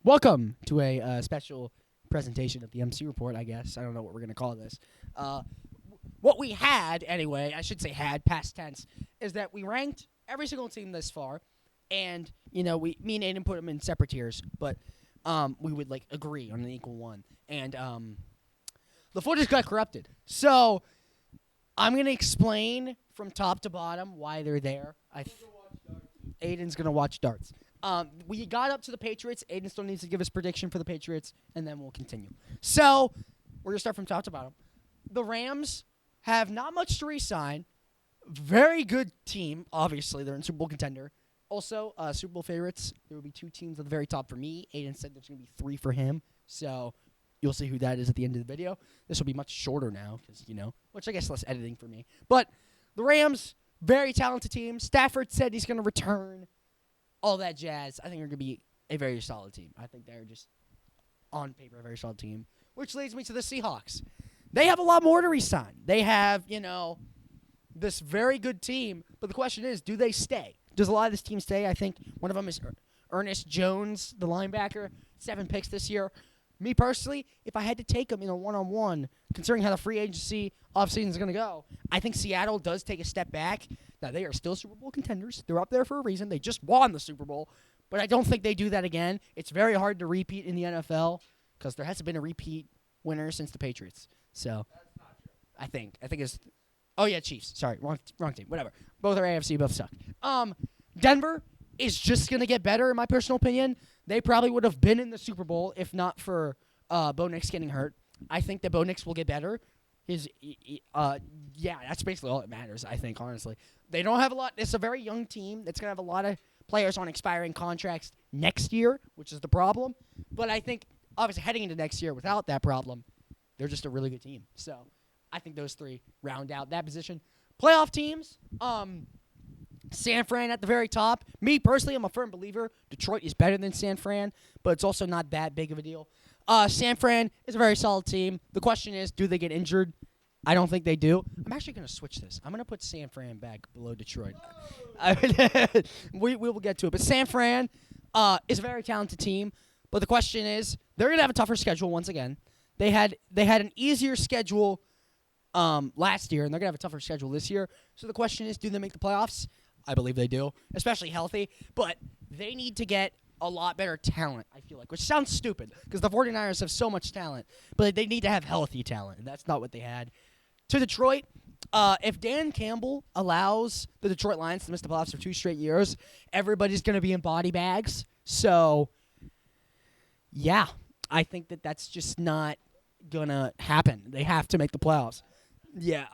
Welcome to a special presentation of the MC Report, I guess. I don't know what we're going to call this. What we had, anyway, I should say had, past tense, is that we ranked every single team this far, and, me and Aaden put them in separate tiers, but we would, agree on an equal one. And the footage got corrupted. So I'm going to explain from top to bottom why they're there. Aaden's going to watch darts. We got up to the Patriots. Aaden still needs to give his prediction for the Patriots, and then we'll continue. So, we're going to start from top to bottom. The Rams have not much to re-sign. Very good team, obviously. They're in Super Bowl contender. Also, Super Bowl favorites. There will be two teams at the very top for me. Aaden said there's going to be three for him. So, you'll see who that is at the end of the video. This will be much shorter now, because, which I guess less editing for me. But the Rams, very talented team. Stafford said he's going to return. All that jazz. I think they're going to be a very solid team. I think they're just, on paper, a very solid team. Which leads me to the Seahawks. They have a lot more to resign. They have, this very good team. But the question is, do they stay? Does a lot of this team stay? I think one of them is Ernest Jones, the linebacker. 7 picks this year. Me personally, if I had to take them in a one-on-one, considering how the free agency offseason is going to go, I think Seattle does take a step back. Now, they are still Super Bowl contenders. They're up there for a reason. They just won the Super Bowl. But I don't think they do that again. It's very hard to repeat in the NFL because there hasn't been a repeat winner since the Patriots. So, That's not true. I think it's – oh, yeah, Chiefs. Sorry, wrong team. Whatever. Both are AFC. Both suck. Denver is just going to get better, in my personal opinion. They probably would have been in the Super Bowl if not for Bo Nix getting hurt. I think that Bo Nix will get better. That's basically all that matters, I think, honestly. They don't have a lot. It's a very young team that's going to have a lot of players on expiring contracts next year, which is the problem. But I think, obviously, heading into next year without that problem, they're just a really good team. So I think those three round out that position. Playoff teams, San Fran at the very top. Me, personally, I'm a firm believer Detroit is better than San Fran, but it's also not that big of a deal. San Fran is a very solid team. The question is, do they get injured? I don't think they do. I'm actually going to switch this. I'm going to put San Fran back below Detroit. We will get to it. But San Fran is a very talented team. But the question is, they're going to have a tougher schedule once again. They had an easier schedule last year, and they're going to have a tougher schedule this year. So the question is, do they make the playoffs? I believe they do, especially healthy. But they need to get a lot better talent, I feel like, which sounds stupid because the 49ers have so much talent. But they need to have healthy talent, and that's not what they had. To Detroit, if Dan Campbell allows the Detroit Lions to miss the playoffs for 2 straight years, everybody's going to be in body bags. So, yeah, I think that's just not going to happen. They have to make the playoffs. Yeah,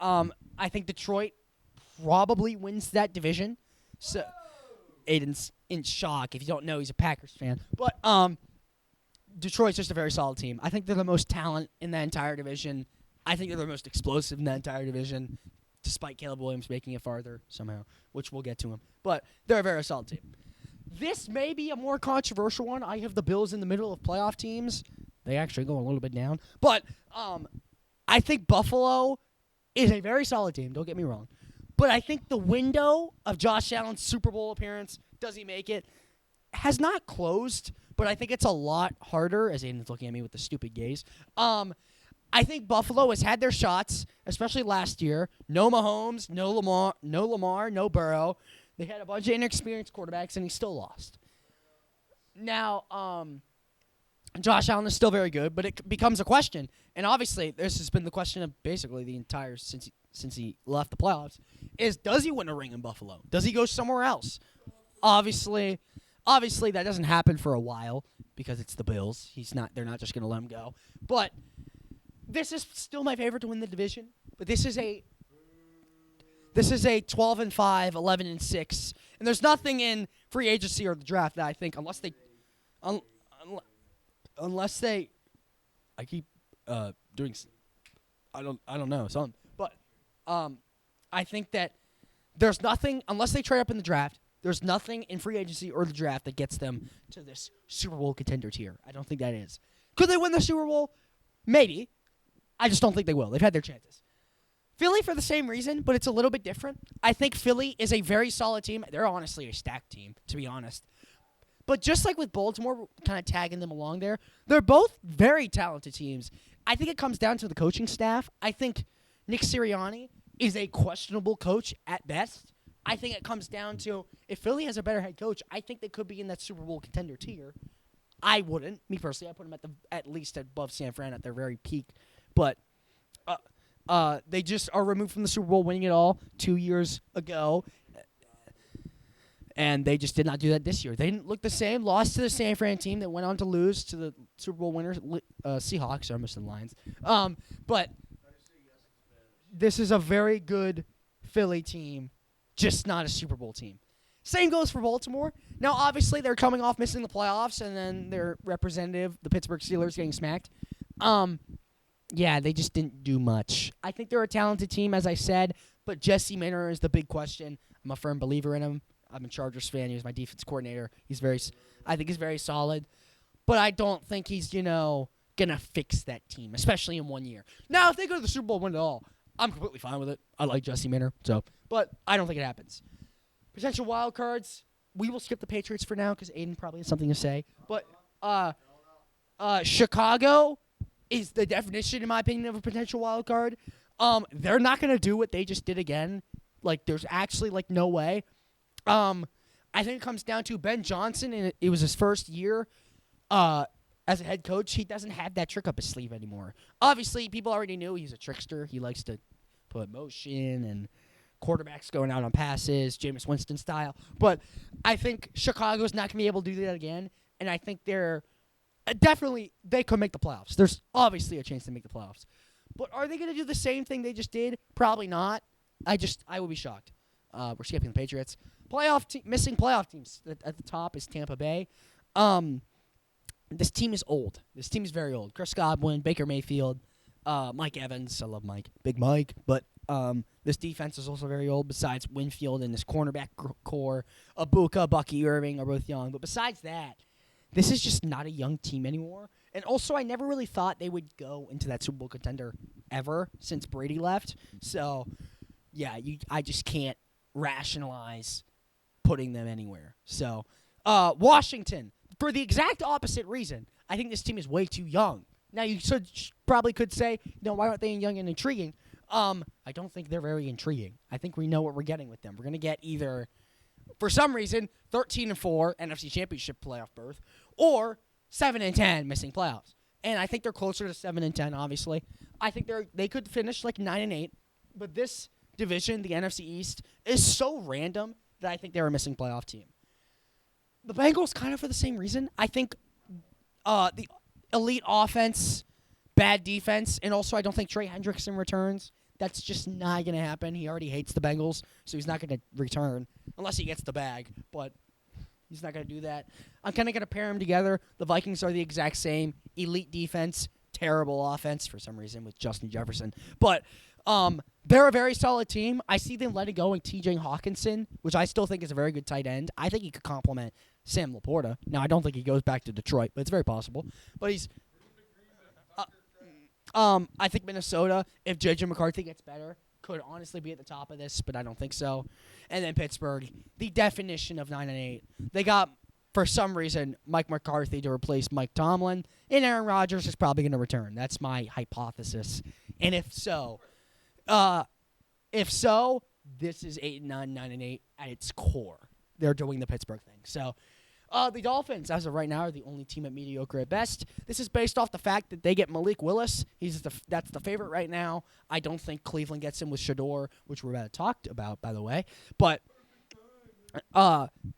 I think Detroit probably wins that division. So Aiden's in shock. If you don't know, he's a Packers fan. But Detroit's just a very solid team. I think they're the most talent in that entire division. I think they're the most explosive in that entire division, despite Caleb Williams making it farther somehow, which we'll get to him. But they're a very solid team. This may be a more controversial one. I have the Bills in the middle of playoff teams. They actually go a little bit down. But I think Buffalo is a very solid team. Don't get me wrong. But I think the window of Josh Allen's Super Bowl appearance, does he make it, has not closed. But I think it's a lot harder, as Aiden's looking at me with the stupid gaze. I think Buffalo has had their shots, especially last year. No Mahomes, no Lamar, no Burrow. They had a bunch of inexperienced quarterbacks, and he still lost. Now, Josh Allen is still very good, but it becomes a question. And obviously, this has been the question of basically the entire since he left the playoffs, is does he win a ring in Buffalo? Does he go somewhere else? Obviously that doesn't happen for a while because it's the Bills. They're not just going to let him go. But this is still my favorite to win the division. But this is a 12-5, 11-6, and there's nothing in free agency or the draft that I think unless they I keep doing I don't know something. But I think that there's nothing, unless they trade up in the draft, there's nothing in free agency or the draft that gets them to this Super Bowl contender tier. I don't think that is. Could they win the Super Bowl? Maybe. I just don't think they will. They've had their chances. Philly for the same reason, but it's a little bit different. I think Philly is a very solid team. They're honestly a stacked team, to be honest. But just like with Baltimore, kind of tagging them along there, they're both very talented teams. I think it comes down to the coaching staff. I think Nick Sirianni is a questionable coach at best. I think it comes down to if Philly has a better head coach, I think they could be in that Super Bowl contender tier. I wouldn't. Me personally, I put them at least above San Fran at their very peak. But they just are removed from the Super Bowl winning it all 2 years ago. And they just did not do that this year. They didn't look the same. Lost to the San Fran team that went on to lose to the Super Bowl winners, Seahawks, almost in the Lions. But this is a very good Philly team, just not a Super Bowl team. Same goes for Baltimore. Now, obviously, they're coming off missing the playoffs, and then their representative, the Pittsburgh Steelers, getting smacked. Yeah, they just didn't do much. I think they're a talented team, as I said, but Jesse Minter is the big question. I'm a firm believer in him. I'm a Chargers fan. He was my defense coordinator. I think he's very solid. But I don't think he's, going to fix that team, especially in 1 year. Now, if they go to the Super Bowl and win it all, I'm completely fine with it. I like Jesse Minter, but I don't think it happens. Potential wild cards, we will skip the Patriots for now because Aaden probably has something to say. But Chicago is the definition, in my opinion, of a potential wild card. They're not going to do what they just did again. There's actually, no way. I think it comes down to Ben Johnson, and it was his first year as a head coach. He doesn't have that trick up his sleeve anymore. Obviously, people already knew he's a trickster. He likes to put motion and quarterbacks going out on passes, Jameis Winston style. But I think Chicago's not going to be able to do that again, and I think they're definitely they could make the playoffs. There's obviously a chance to make the playoffs. But are they going to do the same thing they just did? Probably not. I would be shocked. We're skipping the Patriots. Missing playoff teams at the top is Tampa Bay. This team is old. This team is very old. Chris Godwin, Baker Mayfield, Mike Evans. I love Mike. Big Mike. But this defense is also very old. Besides Winfield and this cornerback core, Abuka, Bucky Irving are both young. But besides that, this is just not a young team anymore. And also, I never really thought they would go into that Super Bowl contender ever since Brady left. So, yeah, I just can't rationalize putting them anywhere. So, Washington, for the exact opposite reason, I think this team is way too young. Now, you probably could say, why aren't they young and intriguing? I don't think they're very intriguing. I think we know what we're getting with them. We're going to get either, for some reason, 13-4 NFC Championship playoff berth, or 7-10 missing playoffs. And I think they're closer to 7-10, obviously. I think they could finish 9-8, but this division, the NFC East, is so random that I think they're a missing playoff team. The Bengals, kind of for the same reason. I think the elite offense, bad defense, and also I don't think Trey Hendrickson returns. That's just not going to happen. He already hates the Bengals, so he's not going to return unless he gets the bag, but he's not going to do that. I'm kind of going to pair them together. The Vikings are the exact same. Elite defense, terrible offense for some reason with Justin Jefferson. But they're a very solid team. I see them letting go in T.J. Hawkinson, which I still think is a very good tight end. I think he could complement Sam Laporta. Now, I don't think he goes back to Detroit, but it's very possible. But he's I think Minnesota, if J.J. McCarthy gets better, could honestly be at the top of this, but I don't think so. And then Pittsburgh, the definition of 9-8. They got, for some reason, Mike McCarthy to replace Mike Tomlin, and Aaron Rodgers is probably going to return. That's my hypothesis. And if so, this is 8-9, 9-8 at its core. They're doing the Pittsburgh thing. So, the Dolphins, as of right now, are the only team at mediocre at best. This is based off the fact that they get Malik Willis. That's the favorite right now. I don't think Cleveland gets him with Shador, which we're about to talk about, by the way. But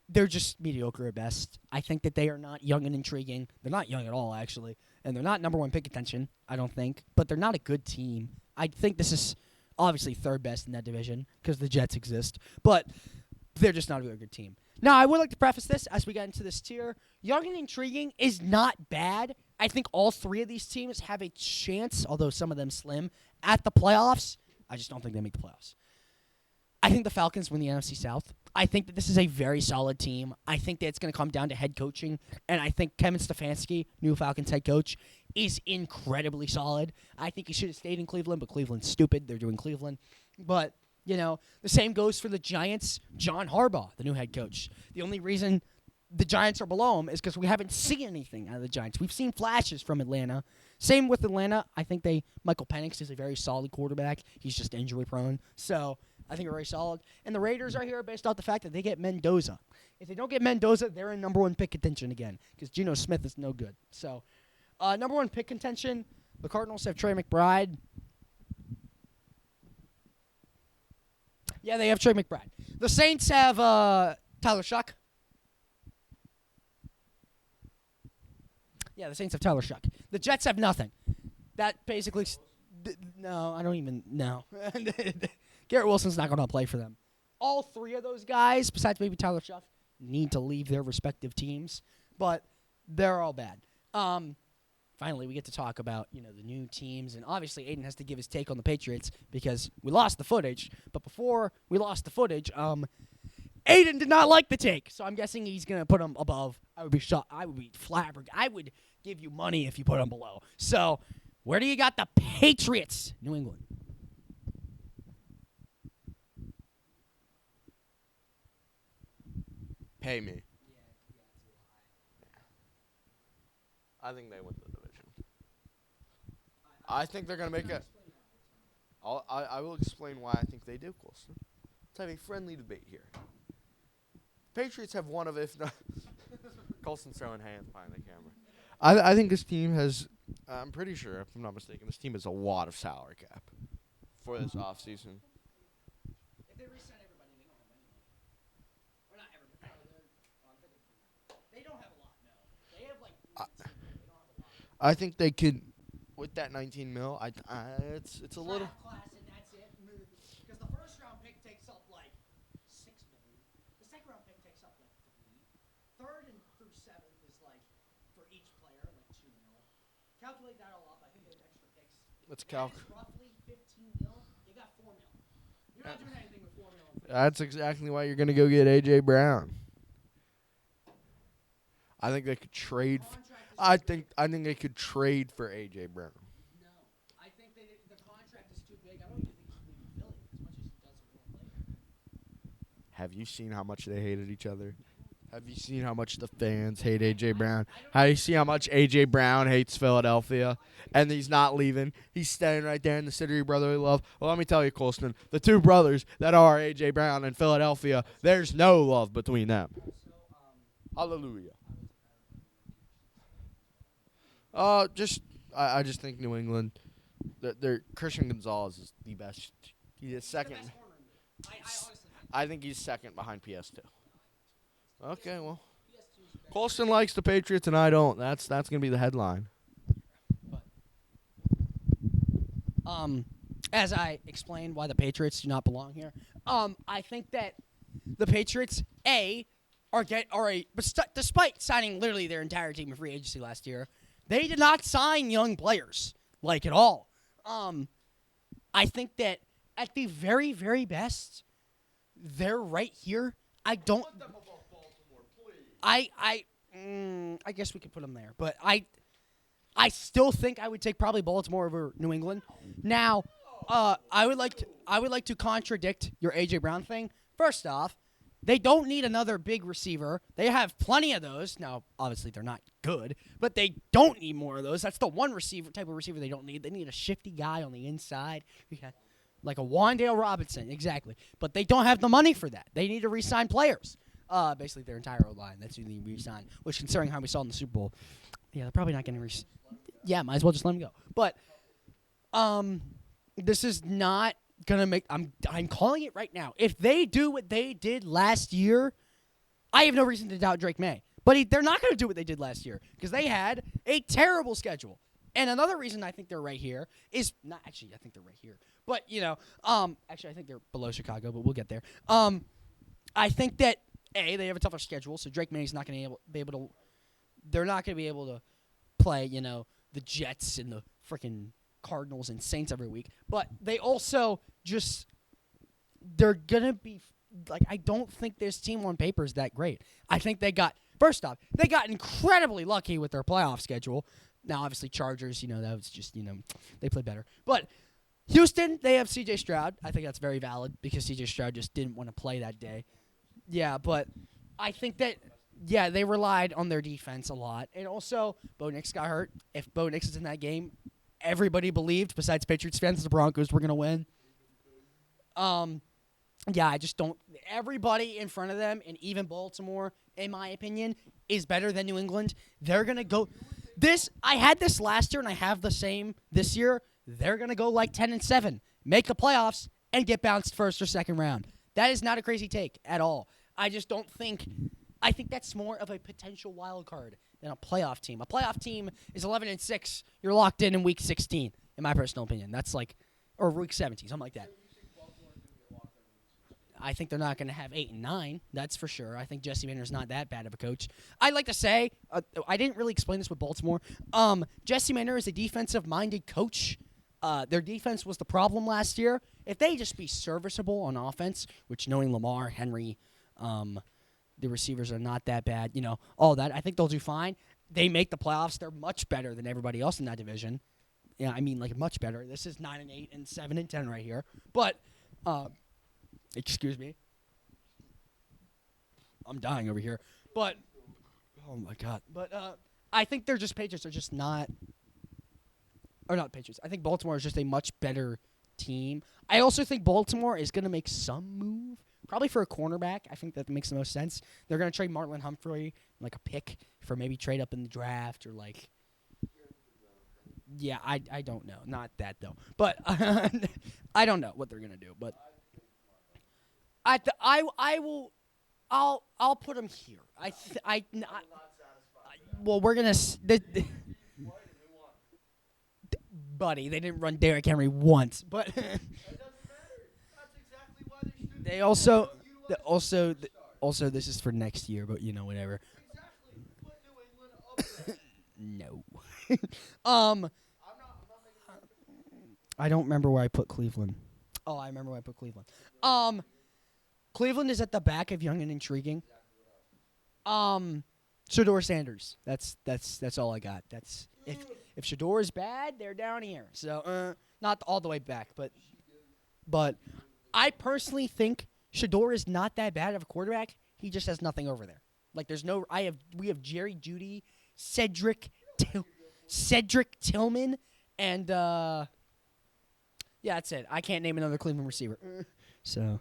they're just mediocre at best. I think that they are not young and intriguing. They're not young at all, actually. And they're not number one pick contention, I don't think. But they're not a good team. I think this is obviously third best in that division because the Jets exist. But they're just not a very good team. Now, I would like to preface this as we get into this tier. Young and intriguing is not bad. I think all three of these teams have a chance, although some of them slim, at the playoffs. I just don't think they make the playoffs. I think the Falcons win the NFC South. I think that this is a very solid team. I think that it's going to come down to head coaching, and I think Kevin Stefanski, new Falcons head coach, is incredibly solid. I think he should have stayed in Cleveland, but Cleveland's stupid. They're doing Cleveland. But the same goes for the Giants. John Harbaugh, the new head coach. The only reason the Giants are below them is because we haven't seen anything out of the Giants. We've seen flashes from Atlanta. Same with Atlanta. I think Michael Penix is a very solid quarterback. He's just injury prone. So I think we're very solid. And the Raiders are here based off the fact that they get Mendoza. If they don't get Mendoza, they're in number one pick contention again because Geno Smith is no good. So number one pick contention, the Cardinals have Trey McBride. Yeah, they have Trey McBride. The Saints have Tyler Shuck. Yeah, the Saints have Tyler Shuck. The Jets have nothing. That basically... No, I don't even know. Garrett Wilson's not going to play for them. All three of those guys, besides maybe Tyler Shuck, need to leave their respective teams. But they're all bad. Finally, we get to talk about, the new teams. And obviously, Aaden has to give his take on the Patriots because we lost the footage. But before we lost the footage, Aaden did not like the take. So I'm guessing he's going to put him above. I would be shocked. I would be flabbergasted. I would give you money if you put him below. So where do you got the Patriots? New England. Pay me. I think they win the division. I think they're going to make it. I will explain why I think they do, Kolstin. Let's have a friendly debate here. Patriots have one of, if not... Kolstin's throwing hands behind the camera. I think this team has... I'm pretty sure, if I'm not mistaken, this team has a lot of salary cap for this offseason. If they resign everybody, they don't have any. Or not everybody. They don't have a lot, no. They have, like, 19 mil. They don't have a lot. I think they could... With that 19 mil, it's a little... Class and that's it. Because the first round pick takes up like $6 million. The second round pick takes up like $3 million. Third and through seventh is like for each player like $2 million. Calculate that all up. I think they have extra picks. Let's calc. Roughly $15 million. You got $4 million. You're not doing anything with $4 million. That's exactly why you're going to go get A.J. Brown. I think they could trade. I think they could trade for A.J. Brown. No, I think the contract is too big. I don't even think he should leave Philly as much as he does for one player. Have you seen how much they hated each other? Have you seen how much the fans hate A.J. Brown? Have you seen how much A.J. Brown hates Philadelphia? And he's not leaving. He's staying right there in the city of brotherly love. Well, let me tell you, Kolstin, the two brothers that are A.J. Brown and Philadelphia, there's no love between them. Hallelujah. I just think New England, their Christian Gonzalez is the best. He is second. I think he's second behind PS2. Okay, well, Kolstin likes the Patriots and I don't. That's gonna be the headline. As I explained why the Patriots do not belong here, I think that the Patriots despite signing literally their entire team in free agency last year. They did not sign young players, like, at all. I think that at the very, very best, they're right here. I don't... Put them above Baltimore, please. I guess we could put them there. But I still think I would take probably Baltimore over New England. Now, I would like to contradict your A.J. Brown thing. First off, they don't need another big receiver. They have plenty of those. Now, obviously, they're not good, but they don't need more of those. That's the one type of receiver they don't need. They need a shifty guy on the inside, like a Wandale Robinson, exactly. But they don't have the money for that. They need to re-sign players. Basically, their entire O-line. That's who they need to re-sign, which, considering how we saw in the Super Bowl, yeah, they're probably not going to yeah, might as well just let him go. But this is not gonna make. I'm calling it right now. If they do what they did last year, I have no reason to doubt Drake May. But they're not gonna do what they did last year because they had a terrible schedule. And another reason I think they're right here is not actually. I think they're right here, but actually I think they're below Chicago. But we'll get there. I think that they have a tougher schedule, so Drake May's not gonna be able to. They're not gonna be able to play. The Jets and the freaking Cardinals and Saints every week, but they also they're gonna be like, I don't think this team on paper is that great. I think they got incredibly lucky with their playoff schedule. Now, obviously, Chargers, that was just, they played better. But Houston, they have C.J. Stroud. I think that's very valid because C.J. Stroud just didn't want to play that day. Yeah, but I think that Yeah, they relied on their defense a lot. And also, Bo Nix got hurt. If Bo Nix is in that game, everybody believed, besides Patriots fans, the Broncos were going to win. Yeah, I just don't. Everybody in front of them, and even Baltimore, in my opinion, is better than New England. They're going to go. I had this last year, and I have the same this year. They're going to go like 10-7, make the playoffs, and get bounced first or second round. That is not a crazy take at all. I just don't think. I think that's more of a potential wild card than a playoff team. A playoff team is 11-6. You're locked in week 16, in my personal opinion. That's like, or week 17, something like that. I think they're not going to have 8-9. That's for sure. I think Jesse Minter's not that bad of a coach. I'd like to say, I didn't really explain this with Baltimore. Jesse Minter is a defensive-minded coach. Their defense was the problem last year. If they just be serviceable on offense, which knowing Lamar, Henry, the receivers are not that bad, all that, I think they'll do fine. They make the playoffs. They're much better than everybody else in that division. Yeah, I mean, like, much better. This is 9-8 and 7-10 right here. But, excuse me. I'm dying over here. But, oh, my God. But I think Patriots are just not, or not Patriots. I think Baltimore is just a much better team. I also think Baltimore is going to make some move. Probably for a cornerback. I think that makes the most sense. They're going to trade Marlon Humphrey, like a pick, for maybe trade up in the draft or like. Yeah, I don't know. Not that, though. But I don't know what they're going to do. But I'll put them here. Well, we're going to. Buddy, they didn't run Derrick Henry once. But. It doesn't matter. That's exactly why they should. They also this is for next year, but whatever. Exactly. Put New England up there. No. I'm not making I don't remember where I put Cleveland. Oh, I remember where I put Cleveland. Cleveland is at the back of young and intriguing. Shador Sanders. That's all I got. That's if Shador is bad, they're down here. So not all the way back, but I personally think Shador is not that bad of a quarterback. He just has nothing over there. Like we have Jerry Jeudy, Cedric Tillman, and yeah, that's it. I can't name another Cleveland receiver. So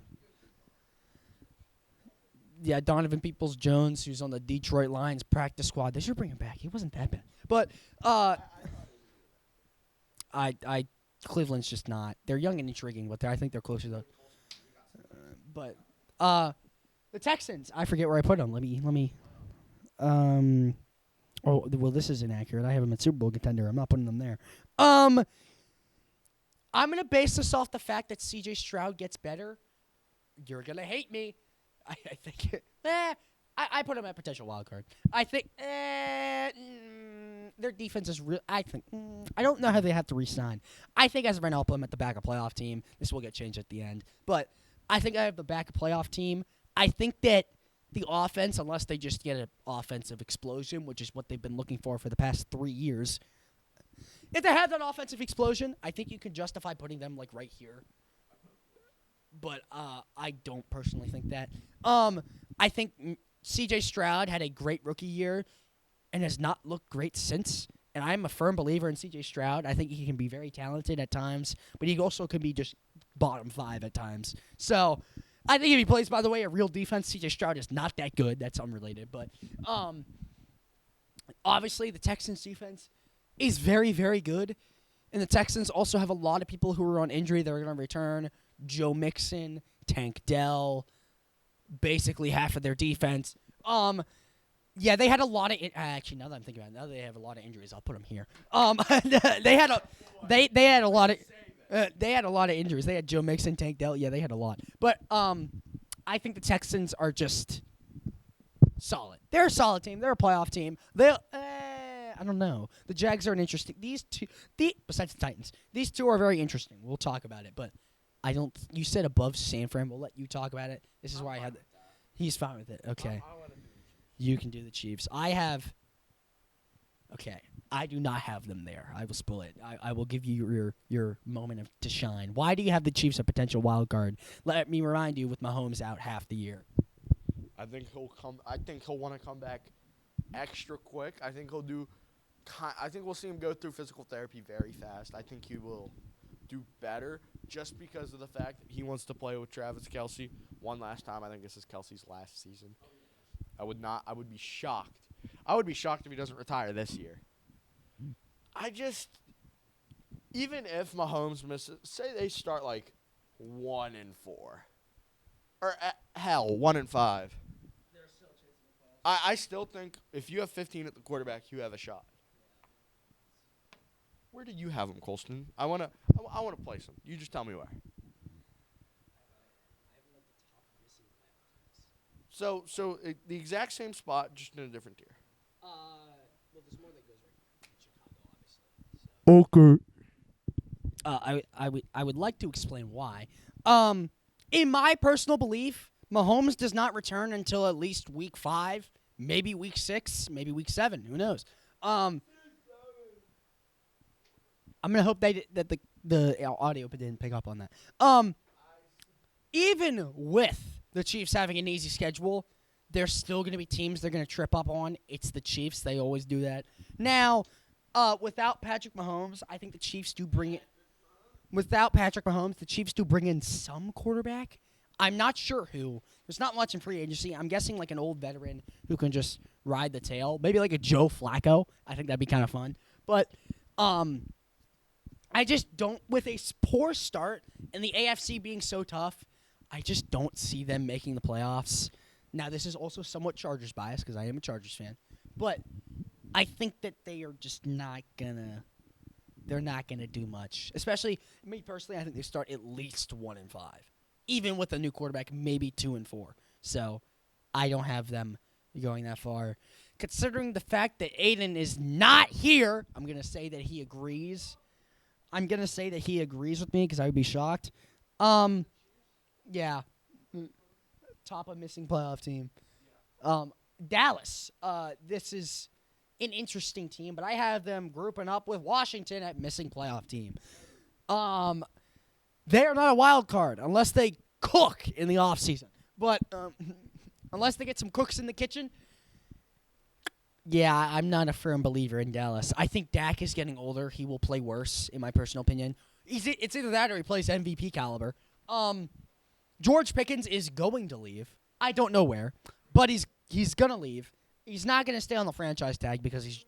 yeah, Donovan Peoples-Jones, who's on the Detroit Lions practice squad. They should bring him back. He wasn't that bad. But Cleveland's just not. They're young and intriguing, but I think they're closer to. But the Texans, I forget where I put them. Let me. Oh well, this is inaccurate. I have them at Super Bowl contender. I'm not putting them there. I'm gonna base this off the fact that C.J. Stroud gets better. You're gonna hate me. I think. I put them at potential wild card. I think their defense is real. I think I don't know how they have to re-sign. I think as of right now, I'll put them at the backup playoff team. This will get changed at the end, but I think I have the backup playoff team. I think that the offense, unless they just get an offensive explosion, which is what they've been looking for the past 3 years, if they have that offensive explosion, I think you can justify putting them like right here. But I don't personally think that. I think C.J. Stroud had a great rookie year and has not looked great since. And I'm a firm believer in C.J. Stroud. I think he can be very talented at times, but he also can be just bottom 5 at times. So I think if he plays, by the way, a real defense, C.J. Stroud is not that good. That's unrelated. But obviously the Texans' defense is very, very good. And the Texans also have a lot of people who are on injury that are going to return. Joe Mixon, Tank Dell, basically half of their defense. Yeah, they had a lot of actually. Now that I'm thinking about it, now they have a lot of injuries. I'll put them here. They had a lot of injuries. They had Joe Mixon, Tank Dell. Yeah, they had a lot. But I think the Texans are just solid. They're a solid team. They're a playoff team. I don't know. The Jags are an interesting. These two, besides the Titans, these two are very interesting. We'll talk about it, but I don't. You said above San Fran. We'll let you talk about it. This is where I had. He's fine with it. Okay. You can do the Chiefs. I have. Okay. I do not have them there. I will spoil it. I will give you your moment to shine. Why do you have the Chiefs a potential wild card? Let me remind you, with Mahomes out half the year. I think he'll come. I think he'll want to come back extra quick. I think he'll do. I think we'll see him go through physical therapy very fast. I think he will do better just because of the fact that he wants to play with Travis Kelce one last time. I think this is Kelce's last season. I would not. I would be shocked. I would be shocked if he doesn't retire this year. Even if Mahomes misses, say they start like 1-4, or hell 1-5. I still think if you have 15 at the quarterback, you have a shot. Where do you have him, Kolstin? I wanna place him. You just tell me where. So the exact same spot, just in a different tier. Well, there's more that goes right. Chicago, obviously. Okay. I would like to explain why. In my personal belief, Mahomes does not return until at least week 5, maybe week 6, maybe week 7. Who knows? I'm gonna hope that the audio didn't pick up on that. Even with the Chiefs having an easy schedule, there's still gonna be teams they're gonna trip up on. It's the Chiefs; they always do that. Now, without Patrick Mahomes, I think the Chiefs do bring it. Without Patrick Mahomes, the Chiefs do bring in some quarterback. I'm not sure who. There's not much in free agency. I'm guessing like an old veteran who can just ride the tail. Maybe like a Joe Flacco. I think that'd be kind of fun. But I just don't, with a poor start and the AFC being so tough, I just don't see them making the playoffs. Now, this is also somewhat Chargers bias because I am a Chargers fan. But I think that they are just not going to. They're not going to do much. Especially, me personally, I think they start at least 1-5. Even with a new quarterback, maybe 2-4. So, I don't have them going that far. Considering the fact that Aaden is not here, I'm going to say that he agrees. I'm going to say that he agrees with me because I would be shocked. Yeah. Top of missing playoff team. Dallas. This is an interesting team, but I have them grouping up with Washington at missing playoff team. They are not a wild card unless they cook in the offseason. But unless they get some cooks in the kitchen, yeah, I'm not a firm believer in Dallas. I think Dak is getting older. He will play worse, in my personal opinion. It's either that or he plays MVP caliber. George Pickens is going to leave. I don't know where, but he's going to leave. He's not going to stay on the franchise tag because he's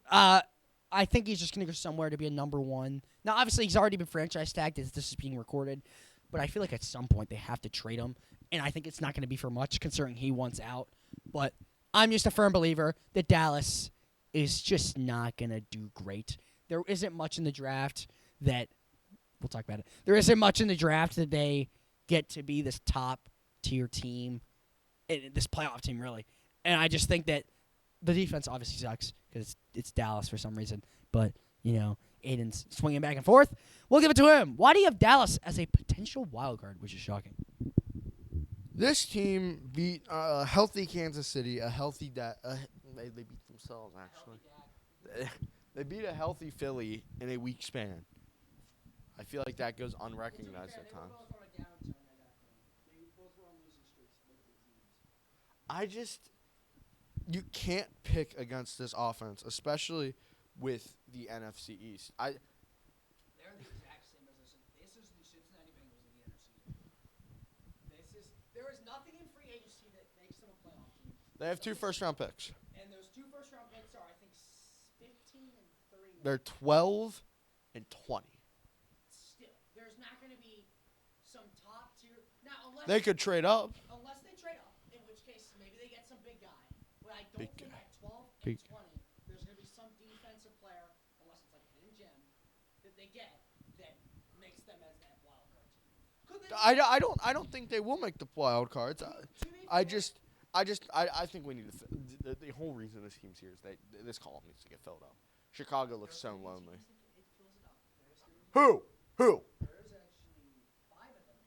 I think he's just going to go somewhere to be a number 1. Now, obviously, he's already been franchise tagged as this is being recorded, but I feel like at some point they have to trade him, and I think it's not going to be for much considering he wants out. But I'm just a firm believer that Dallas is just not going to do great. There isn't much in the draft that – we'll talk about it. There isn't much in the draft that they get to be this top-tier team, this playoff team, really. And I just think that the defense obviously sucks because it's Dallas for some reason. But, Aaden's swinging back and forth. We'll give it to him. Why do you have Dallas as a potential wild card, which is shocking? This team beat a healthy Kansas City, a healthy they beat themselves, actually. They beat a healthy Philly in a week span. I feel like that goes unrecognized at times. You can't pick against this offense, especially with the NFC East. They're the exact same as this. This is the Cincinnati Bengals of the NFC. There is nothing in free agency that makes them a playoff team. They have 2 first-round picks. And those 2 first-round picks are, I think, 15 and 30. They're 12 and 20. Still, there's not going to be some top tier. Now, unless they could trade up. Unless they trade up, in which case maybe they get some big guy. But I don't Big think guy. at 12 and 20, there's going to be some defensive player, unless it's like a hidden gem, that they get that makes them as that wild card team. I don't think they will make the wild cards. I think we need to. The whole reason this team's here is this column needs to get filled up. Chicago looks so lonely. Who? There's actually 5 of them.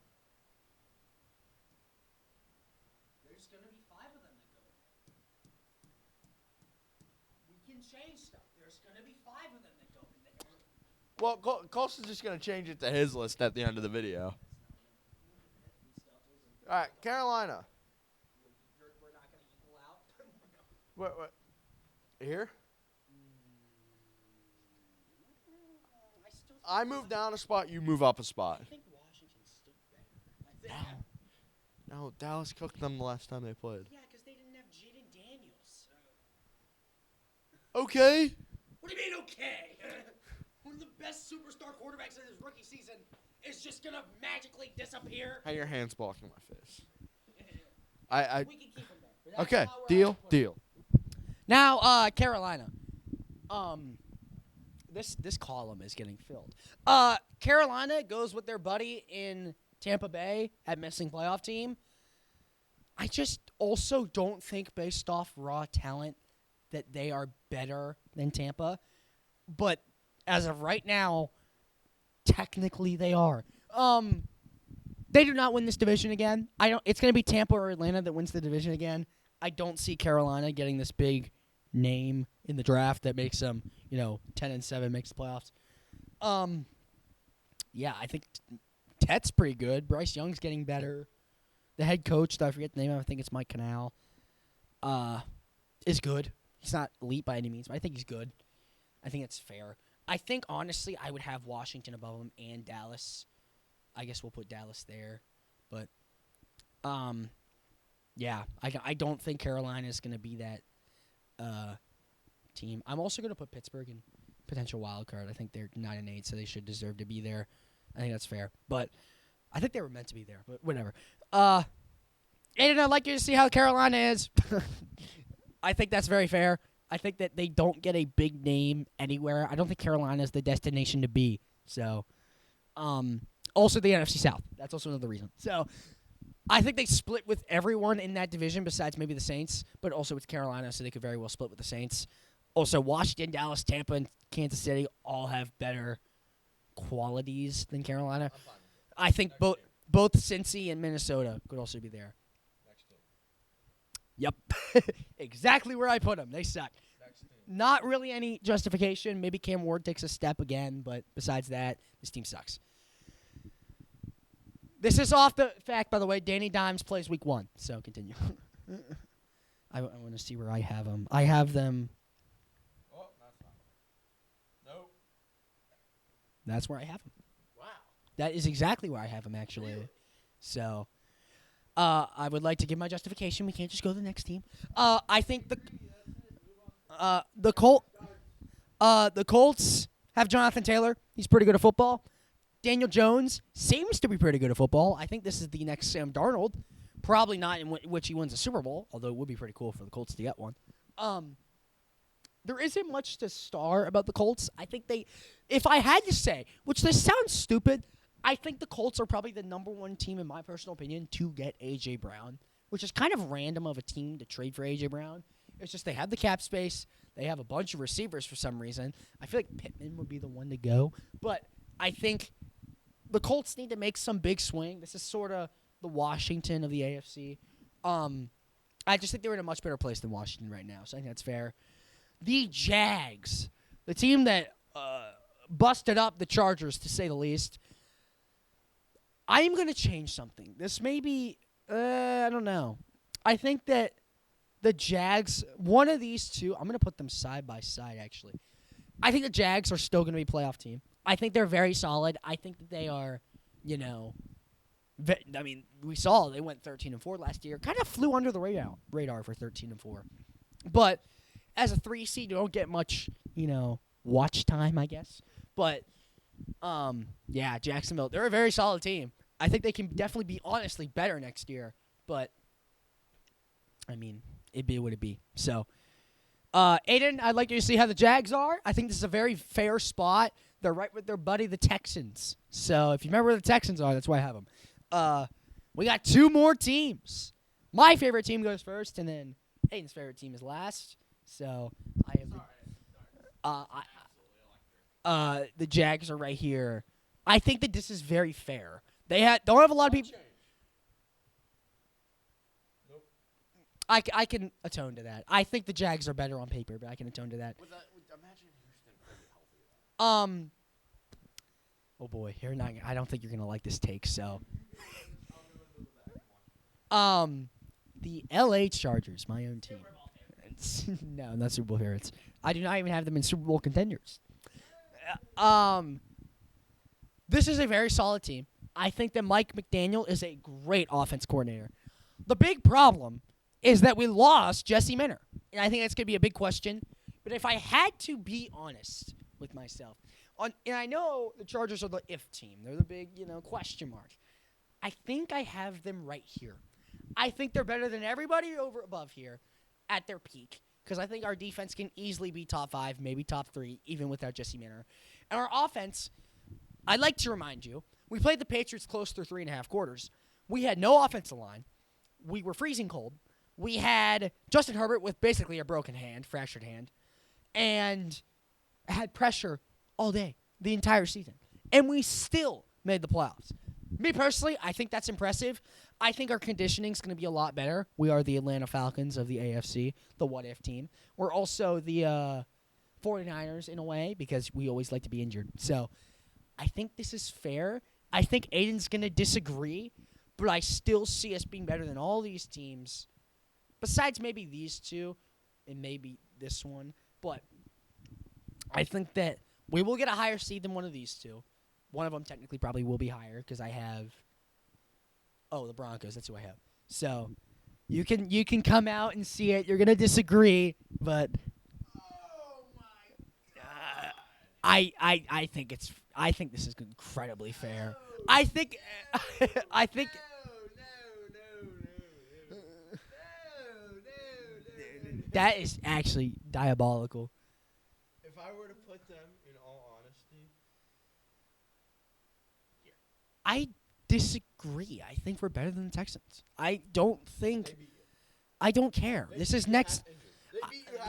There's going to be 5 of them that go in there. We can change stuff. There's going to be 5 of them that go in there. Well, Kolstin's just going to change it to his list at the end of the video. All right, Carolina. What? Here? I move down a spot, you move up a spot. I think Washington's still better. No, Dallas cooked them the last time they played. Yeah, because they didn't have Jaden Daniels. Okay. What do you mean, okay? One of the best superstar quarterbacks in his rookie season is just going to magically disappear? How your hands blocking my face? We can keep him there. That's Okay, not where I would put him. deal. Now, Carolina. This column is getting filled. Carolina goes with their buddy in Tampa Bay at missing playoff team. I just also don't think, based off raw talent, that they are better than Tampa. But as of right now, technically they are. They do not win this division again. It's going to be Tampa or Atlanta that wins the division again. I don't see Carolina getting this big name in the draft that makes them, 10-7, makes the playoffs. Yeah, I think Tet's pretty good. Bryce Young's getting better. The head coach, though I forget the name of him, I think it's Mike Canal, is good. He's not elite by any means, but I think he's good. I think it's fair. I think, honestly, I would have Washington above him and Dallas. I guess we'll put Dallas there. But, yeah, I don't think Carolina is going to be that team. I'm also going to put Pittsburgh in potential wild card. I think they're 9-8, so they should deserve to be there. I think that's fair. But I think they were meant to be there, but whatever. Aaden, I'd like you to see how Carolina is. I think that's very fair. I think that they don't get a big name anywhere. I don't think Carolina is the destination to be. So, also the NFC South. That's also another reason. So, I think they split with everyone in that division besides maybe the Saints, but also with Carolina, so they could very well split with the Saints. Also, Washington, Dallas, Tampa, and Kansas City all have better qualities than Carolina. I think both Cincy and Minnesota could also be there. Yep. Exactly where I put them. They suck. Not really any justification. Maybe Cam Ward takes a step again, but besides that, this team sucks. This is off the fact, by the way, Danny Dimes plays week 1, so continue. I want to see where I have them. I have them. Oh, that's not right. Nope. That's where I have them. Wow. That is exactly where I have them, actually. Really? So, I would like to give my justification. We can't just go to the next team. I think the Colts have Jonathan Taylor. He's pretty good at football. Daniel Jones seems to be pretty good at football. I think this is the next Sam Darnold. Probably not in which he wins a Super Bowl, although it would be pretty cool for the Colts to get one. There isn't much to star about the Colts. I think if I had to say, which this sounds stupid, I think the Colts are probably the number 1 team, in my personal opinion, to get A.J. Brown, which is kind of random of a team to trade for A.J. Brown. It's just they have the cap space. They have a bunch of receivers for some reason. I feel like Pittman would be the one to go. But I think the Colts need to make some big swing. This is sort of the Washington of the AFC. I just think they're in a much better place than Washington right now, so I think that's fair. The Jags, the team that busted up the Chargers, to say the least. I am going to change something. This may be, I don't know. I think that the Jags, one of these two, I'm going to put them side by side, actually. I think the Jags are still going to be a playoff team. I think they're very solid. I think that they are, we saw they went 13-4 last year. Kind of flew under the radar for 13-4. But as a 3 seed, you don't get much, watch time, I guess. But, yeah, Jacksonville, they're a very solid team. I think they can definitely be, honestly, better next year. But, it'd be what it be. So, Aaden, I'd like you to see how the Jags are. I think this is a very fair spot. They're right with their buddy, the Texans. So, if you remember where the Texans are, that's why I have them. We got 2 more teams. My favorite team goes first, and then Aiden's favorite team is last. So, I have the Jags are right here. I think that this is very fair. They don't have a lot of people. Nope. I can atone to that. I think the Jags are better on paper, but I can atone to that. Imagine Houston pretty healthy. Oh boy, I don't think you're gonna like this take. So, the LA Chargers, my own team. No, not Super Bowl favorites. I do not even have them in Super Bowl contenders. This is a very solid team. I think that Mike McDaniel is a great offense coordinator. The big problem is that we lost Jesse Minter, and I think that's going to be a big question. But if I had to be honest with myself, and I know the Chargers are the if team. They're the big, question mark. I think I have them right here. I think they're better than everybody above here at their peak because I think our defense can easily be top 5, maybe top 3, even without Jesse Minter. And our offense, I'd like to remind you, we played the Patriots close through 3.5 quarters. We had no offensive line. We were freezing cold. We had Justin Herbert with basically a broken hand, fractured hand, and had pressure all day, the entire season. And we still made the playoffs. Me personally, I think that's impressive. I think our conditioning is going to be a lot better. We are the Atlanta Falcons of the AFC, the what-if team. We're also the 49ers in a way because we always like to be injured. So I think this is fair. I think Aaden's going to disagree, but I still see us being better than all these teams, besides maybe these two and maybe this one. But I think that we will get a higher seed than one of these two. One of them technically probably will be higher because I have the Broncos. That's who I have. So you can come out and see it. You're gonna disagree, but I think this is incredibly fair. I think that is actually diabolical. If I were to put them in all honesty, I disagree. I think we're better than the Texans. I don't care. This is next.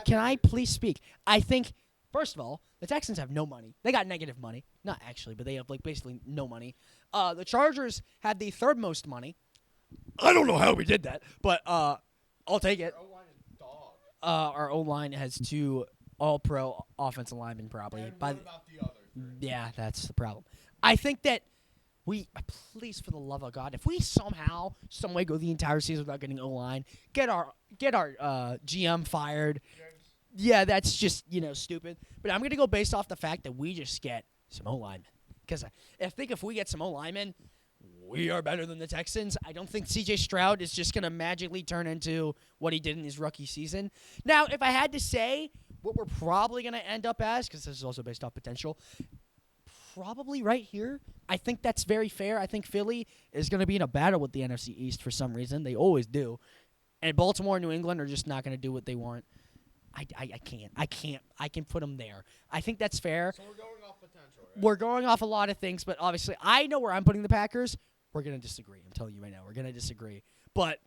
Can I please speak? I think, first of all, the Texans have no money. They got negative money. Not actually, but they have basically no money. The Chargers had the third most money. I don't know how we did that, but I'll take it. Our O-line has 2 all-pro offensive linemen probably. And what about the other 3? Yeah, that's the problem. I think that please, for the love of God, if we somehow, some way go the entire season without getting O-line, get our GM fired. Yeah, that's just, stupid. But I'm going to go based off the fact that we just get some O-linemen. Because I think if we get some O-linemen, we are better than the Texans. I don't think C.J. Stroud is just going to magically turn into what he did in his rookie season. Now, if I had to say what we're probably going to end up as, because this is also based off potential, probably right here. I think that's very fair. I think Philly is going to be in a battle with the NFC East for some reason. They always do. And Baltimore and New England are just not going to do what they want. I can put them there. I think that's fair. So we're going off potential, right? We're going off a lot of things, but obviously I know where I'm putting the Packers. We're going to disagree. I'm telling you right now. We're going to disagree. But,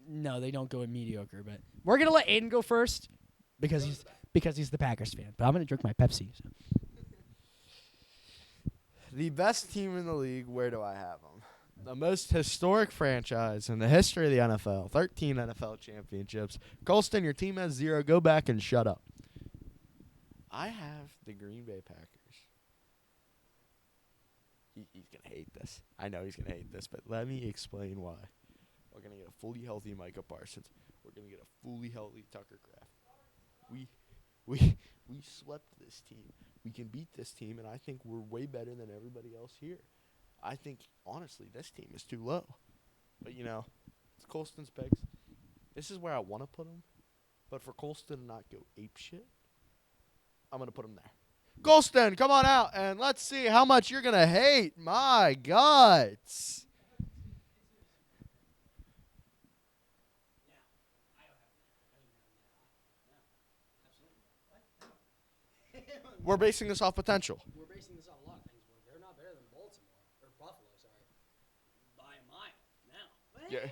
no, they don't go in mediocre. But we're going to let Aaden go first because he's the Packers fan. But I'm going to drink my Pepsi. So. The best team in the league, where do I have them? The most historic franchise in the history of the NFL. 13 NFL championships. Kolstin, your team has 0. Go back and shut up. I have the Green Bay Packers. He's going to hate this. I know he's going to hate this, but let me explain why. We're going to get a fully healthy Micah Parsons. We're going to get a fully healthy Tucker Kraft. We swept this team. We can beat this team, and I think we're way better than everybody else here. I think, honestly, this team is too low. But, it's Kolstin's picks. This is where I want to put him. But for Kolstin to not go apeshit, I'm going to put him there. Kolstin, come on out, and let's see how much you're going to hate. My guts. We're basing this off potential. We're basing this off a lot of things. They're not better than Baltimore or Buffalo, sorry, by a mile now. Yeah.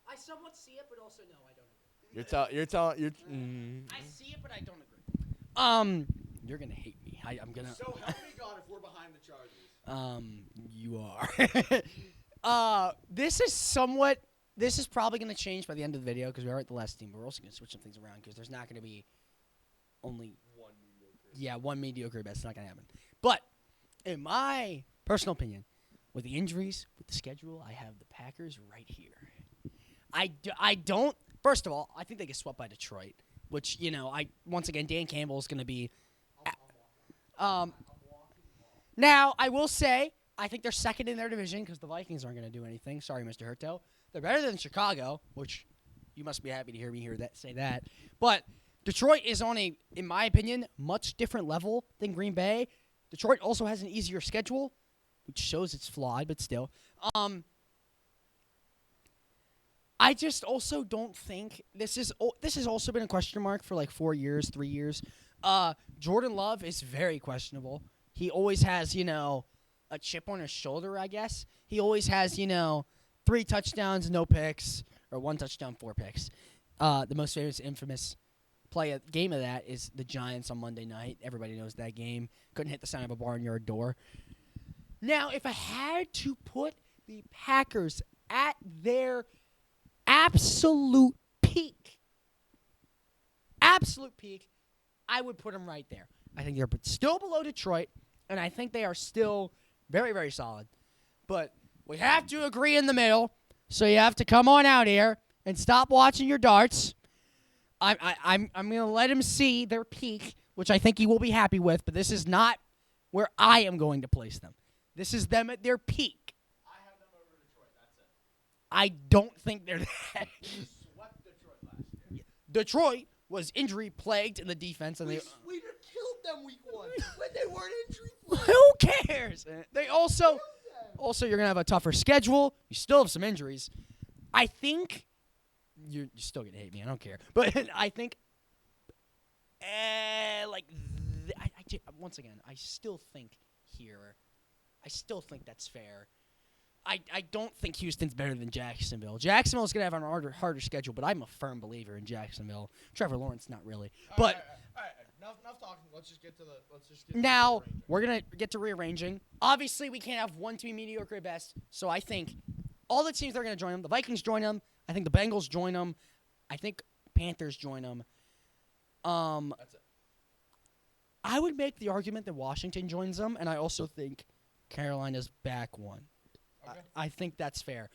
I somewhat see it, but also no, I don't agree. You're telling. I see it, but I don't agree. You're gonna hate me. I'm gonna. So help me God if we're behind the Chargers. You are. This is probably gonna change by the end of the video because we are at the last team. But we're also gonna switch some things around because there's not gonna be only one mediocre. Yeah, one mediocre. That's not gonna happen. But in my personal opinion, with the injuries, with the schedule, I have the Packers right here. I don't First of all, I think they get swept by Detroit, which, once again, Dan Campbell is going to be. Now, I will say, I think they're second in their division because the Vikings aren't going to do anything. Sorry, Mr. Hurto. They're better than Chicago, which you must be happy to hear me say that. But Detroit is on a, in my opinion, much different level than Green Bay. Detroit also has an easier schedule, which shows it's flawed, but still. I just also don't think this has also been a question mark for like 4 years, 3 years. Jordan Love is very questionable. He always has, a chip on his shoulder, I guess. He always has, 3 touchdowns, no picks, or 1 touchdown, 4 picks. The most infamous game of that is the Giants on Monday night. Everybody knows that game. Couldn't hit the sign of a barnyard door. Now, if I had to put the Packers at their absolute peak, I would put them right there. I think they're still below Detroit, and I think they are still very, very solid. But we have to agree in the middle, so you have to come on out here and stop watching your darts. I'm going to let him see their peak, which I think he will be happy with, but this is not where I am going to place them. This is them at their peak. I have them over Detroit. That's it. I don't think they're that. We swept Detroit last year. Detroit was injury-plagued in the defense. And we killed them week 1 when they weren't injury-plagued. Who cares? They also, you're going to have a tougher schedule. You still have some injuries. I think you're still going to hate me. I don't care. But I think, once again, I still think that's fair. I don't think Houston's better than Jacksonville. Jacksonville's going to have a harder schedule, but I'm a firm believer in Jacksonville. Trevor Lawrence, not really. All right. Enough talking. Let's just get to now, we're going to get to rearranging. Obviously, we can't have one team mediocre at best, so I think all the teams that are going to join them, the Vikings join them. I think the Bengals join them. I think Panthers join them. That's it. I would make the argument that Washington joins them, and I also think Carolina's back one. Okay. I think that's fair.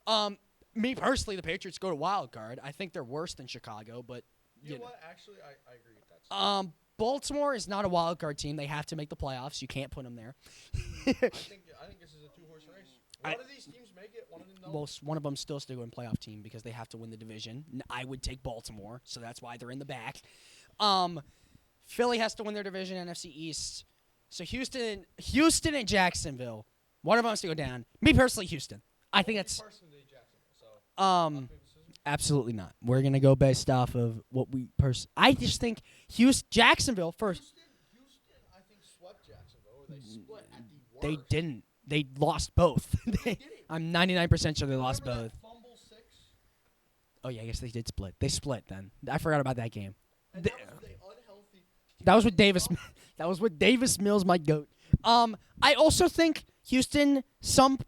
All right. Me personally, the Patriots go to wild card. I think they're worse than Chicago, but you know what? Actually, I agree with that. Baltimore is not a wild card team. They have to make the playoffs. You can't put them there. I think this is a 2-horse race. One of these teams make it. One of them don't. Well, one of them still a playoff team because they have to win the division. I would take Baltimore, so that's why they're in the back. Philly has to win their division, NFC East. So Houston and Jacksonville. One of them has to go down. Me personally, Houston. I think that's absolutely not. We're gonna go based off of what we I just think Jacksonville first. Houston, I think swept Jacksonville. Or they split at the worst. They didn't. They lost both. I'm 99% sure they lost both. That fumble 6? Oh yeah, I guess they did split. They split then. I forgot about that game. And that was the unhealthy. That was with Davis. That was with Davis Mills, my goat. I also think Houston, some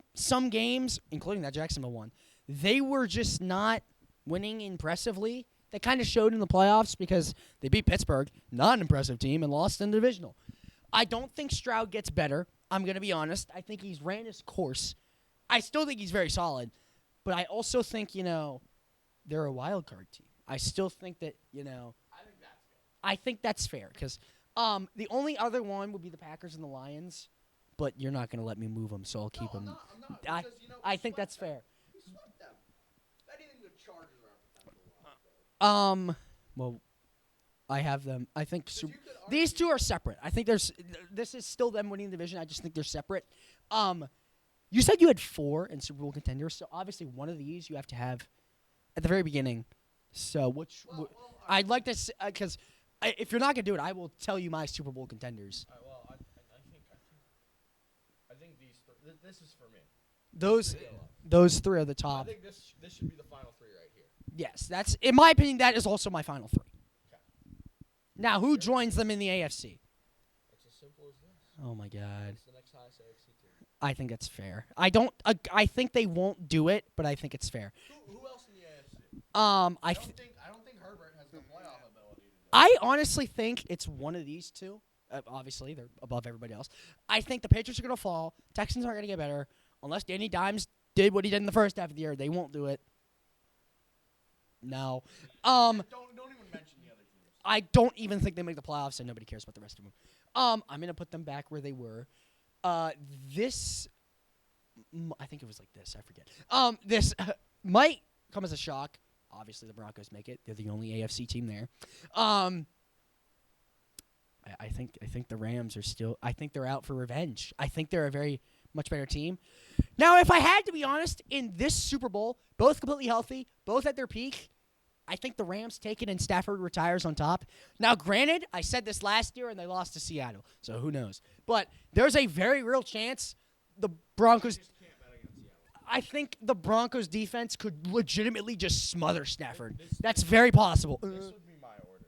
games, including that Jacksonville one, they were just not winning impressively. They kind of showed in the playoffs because they beat Pittsburgh, not an impressive team, and lost in the divisional. I don't think Stroud gets better. I'm going to be honest. I think he's ran his course. I still think he's very solid, but I also think, they're a wild card team. I still think that, I think that's fair because the only other one would be the Packers and the Lions, but you're not going to let me move them, so I'll keep them. I'm not, because, I think that's fair. We swept them. That even the Chargers are a potential. Well, I have them. I think these two are separate. I think this is still them winning the division. I just think they're separate. You said you had 4 in Super Bowl contenders, so obviously one of these you have to have at the very beginning. So I'd like to because if you're not gonna do it, I will tell you my Super Bowl contenders. I think these 3. This is for me. Those 3 are the top. I think this should be the final 3 right here. Yes, that's in my opinion. That is also my final 3. Okay. Now, who joins them in the AFC? It's as simple as this. Oh my God. It's the next highest AFC team. I think that's fair. I think they won't do it, but I think it's fair. Who else in the AFC? I don't think Herbert has the playoff ability to do it. I honestly think it's one of these two. Obviously, they're above everybody else. I think the Patriots are going to fall. Texans aren't going to get better. Unless Danny Dimes did what he did in the first half of the year, they won't do it. No. Don't even mention the other teams. I don't even think they make the playoffs, and nobody cares about the rest of them. I'm gonna put them back where they were. This, I think it was like this. I forget. This might come as a shock. Obviously, the Broncos make it. They're the only AFC team there. I think the Rams are still. I think they're out for revenge. I think they're a very much better team. Now, if I had to be honest, in this Super Bowl, both completely healthy, both at their peak, I think the Rams take it and Stafford retires on top. Now, granted, I said this last year and they lost to Seattle, so who knows? But there's a very real chance the Broncos. I think the Broncos defense could legitimately just smother Stafford. That's very possible. This would be my order.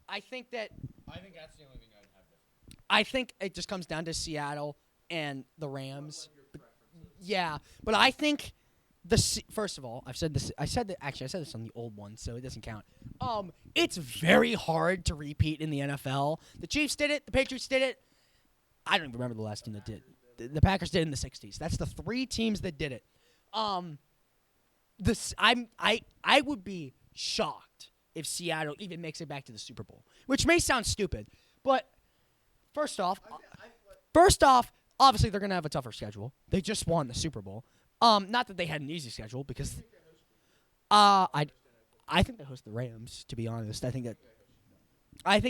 I think that's the only thing I'd have different. I think it just comes down to Seattle and the Rams. Yeah, but I think first of all, I said this on the old one, so it doesn't count. It's very hard to repeat in the NFL. The Chiefs did it. The Patriots did it. I don't even remember the last team that did. The Packers did it in the 60s. That's the 3 teams that did it. I would be shocked if Seattle even makes it back to the Super Bowl, which may sound stupid, but first off, obviously they're going to have a tougher schedule. They just won the Super Bowl. Not that they had an easy schedule because I think they host the Rams, to be honest. I think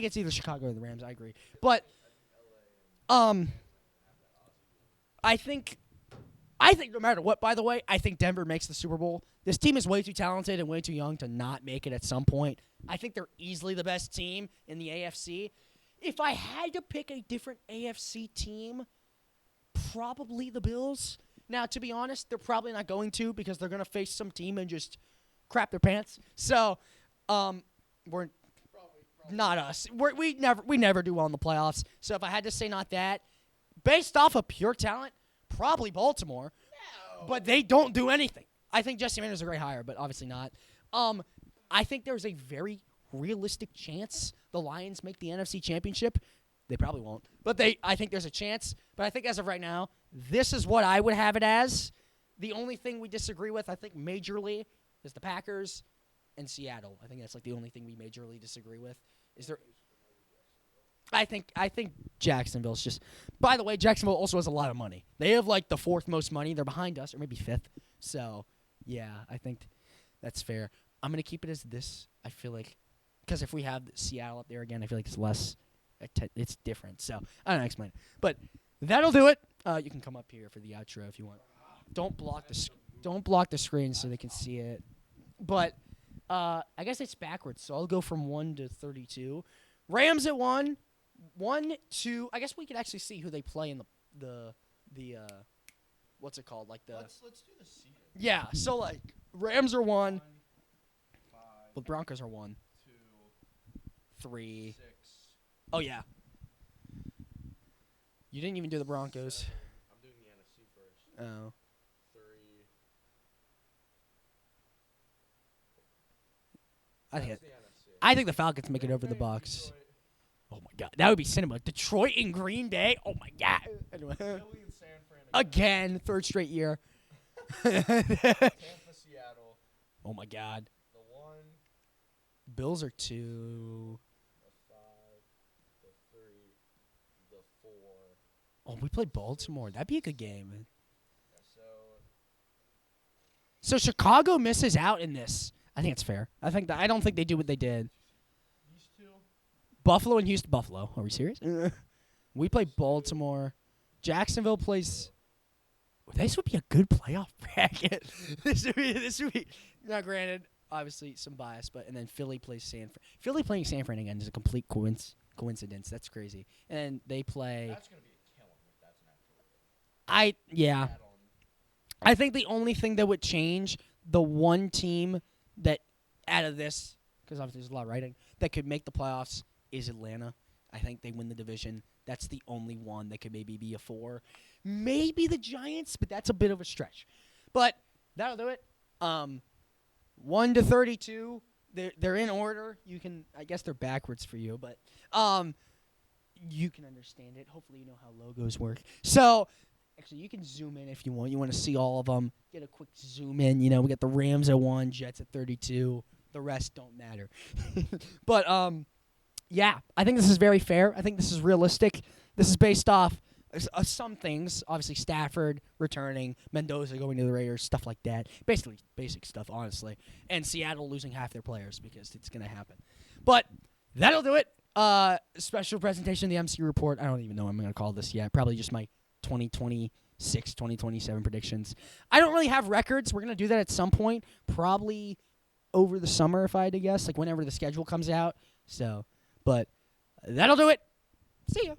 it's either Chicago or the Rams, I agree. But I think no matter what, by the way, I think Denver makes the Super Bowl. This team is way too talented and way too young to not make it at some point. I think they're easily the best team in the AFC. If I had to pick a different AFC team, probably the Bills. Now, to be honest, they're probably not going to because they're going to face some team and just crap their pants. So, we're not us. We never do well in the playoffs. So if I had to say not that, based off of pure talent, probably Baltimore. No. But they don't do anything. I think Jesse Mander's a great hire, but obviously not. I think there's a very realistic chance the Lions make the NFC Championship. They probably won't. But I think there's a chance. But I think as of right now, this is what I would have it as. The only thing we disagree with, I think, majorly, is the Packers and Seattle. I think that's like the only thing we majorly disagree with. Is there? I think Jacksonville's just. By the way, Jacksonville also has a lot of money. They have like the 4th most money. They're behind us, or maybe 5th. So, yeah, I think that's fair. I'm gonna keep it as this. I feel like because if we have Seattle up there again, I feel like it's less. It's different. So I don't know, explain it. But that'll do it. You can come up here for the outro if you want. Don't block the screen so they can see it. But I guess it's backwards. So I'll go from 1 to 32. Rams at 1. 1, 2. I guess we could actually see who they play in the what's it called? Like the. Let's do the seeding. Yeah. So like Rams are 1. The Broncos are 1. 2. 3. 6. Oh yeah. You didn't even do the Broncos. 7. I'm doing the NFC first. Oh. 3. I think the Falcons make it over the Bucs. Detroit. Oh my God, that would be cinema. Detroit and Green Bay. Oh my God. Anyway. Philly and San Fran Again, 3rd straight year. Tampa, Seattle. Oh my God. The 1. Bills are 2. The 5. The 3. The 4. Oh, we played Baltimore. That'd be a good game. Yeah, So Chicago misses out in this. I think it's fair. I don't think they do what they did. These 2. Buffalo and Houston. Buffalo. Are we serious? We play Baltimore. Jacksonville plays. This would be a good playoff bracket. This would be. Now, granted, obviously some bias, but and then Philly plays San Fran. Philly playing San Fran again is a complete coincidence. That's crazy. And they play. That's gonna be a killing if that's an actual. Yeah. I think the only thing that would change the one team that out of this, because obviously there's a lot of writing, that could make the playoffs is Atlanta. I think they win the division. That's the only one that could maybe be a 4. Maybe the Giants, but that's a bit of a stretch. But that'll do it. 1 to 32. They're in order. You can, I guess they're backwards for you, but you can understand it. Hopefully you know how logos work. So Actually, you can zoom in if you want. You want to see all of them. Get a quick zoom in. We got the Rams at 1, Jets at 32. The rest don't matter. But, yeah, I think this is very fair. I think this is realistic. This is based off some things. Obviously, Stafford returning, Mendoza going to the Raiders, stuff like that. Basically, basic stuff, honestly. And Seattle losing half their players because it's going to happen. But that'll do it. Special presentation of the MC report. I don't even know what I'm going to call this yet. Probably just my 2026, 2027 predictions. I don't really have records. We're going to do that at some point, probably over the summer if I had to guess, like whenever the schedule comes out. So, but that'll do it. See ya.